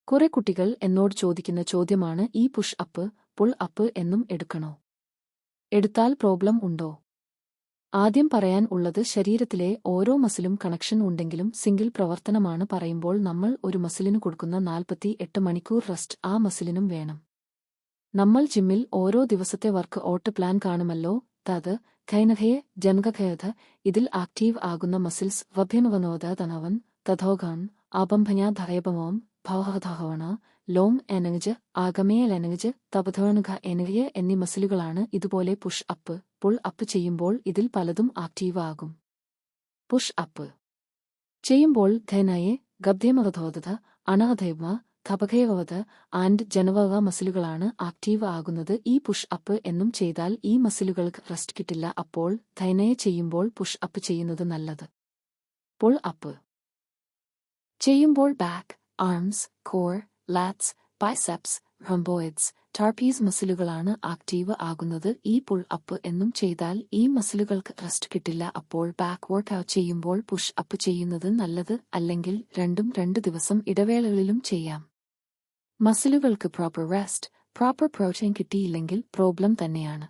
കുറെ കുട്ടികൾ എന്നോട് ചോദിക്കുന്ന ചോദ്യമാണ് ഈ പുഷ് അപ്പ്, പുൾ അപ്പ് എന്നും എടുക്കണോ? എടുത്താൽ പ്രോബ്ലം ഉണ്ടോ? ആദ്യം പറയാൻ ഉള്ളത് ശരീരത്തിലെ ഓരോ മസിലും കണക്ഷൻ ഉണ്ടെങ്കിലും സിംഗിൾ പ്രവർത്തനമാണ് പറയുമ്പോൾ നമ്മൾ ഒരു മസിലിനു കൊടുക്കുന്ന 48 മണിക്കൂർ റെസ്റ്റ് ആ മസിലിനും വേണം. നമ്മൾ ജിമ്മിൽ ഓരോ ദിവസത്തെ വർക്ക് ഔട്ട് പ്ലാൻ കാണുമല്ലോ, തത് ഖൈനഖയെ ജനകഖയഥ ഇതിൽ ആക്റ്റീവ് ആകുന്ന മസിൽസ് വഭ്യനുവനോദനവൻ തഥോഗാൻ ആബംഭഞ്ഞ ധയപമോം ഭവഹധഹവണ ലോം എനങ്ങ് ആഗമേയലെനങ്ങ് തപധവണുഘ എനഗയ എന്നീ മസിലുകളാണ്. ഇതുപോലെ പുഷ് അപ്പ്, പുൾ അപ്പ് ചെയ്യുമ്പോൾ ഇതിൽ പലതും ആക്റ്റീവ് ആകും. പുഷ് അപ്പ് ചെയ്യുമ്പോൾ ധൈനയെ ഗബ്ധ്യമവധോദത അണഹധൈവ ധപഘയവവധ ആൻഡ് ജനവവ മസിലുകളാണ് ആക്റ്റീവ് ആകുന്നത്. ഈ പുഷ് അപ്പ് എന്നും ചെയ്താൽ ഈ മസിലുകൾക്ക് റെസ്റ്റ് കിട്ടില്ല. അപ്പോൾ ധൈനയെ ചെയ്യുമ്പോൾ പുഷ് അപ്പ് ചെയ്യുന്നത് നല്ലത്. പുൾ അപ്പ് ചെയ്യുമ്പോൾ back, arms, core, lats, biceps, rhomboids, traps മസിലുകളാണ് ആക്റ്റീവ് ആകുന്നത്. ഈ പുൾ അപ്പ് എന്നും ചെയ്താൽ ഈ മസിലുകൾക്ക് റെസ്റ്റ് കിട്ടില്ല. അപ്പോൾ ബാക്ക് വർക്ക്ഔട്ട് ചെയ്യുമ്പോൾ പുഷ് അപ്പ് ചെയ്യുന്നത് നല്ലത്. അല്ലെങ്കിൽ രണ്ടും 2 ദിവസം ഇടവേളകളിലും ചെയ്യാം. മസിലുകൾക്ക് പ്രോപ്പർ റെസ്റ്റ്, പ്രോപ്പർ പ്രോട്ടീൻ കിട്ടിയില്ലെങ്കിൽ പ്രോബ്ലം തന്നെയാണ്.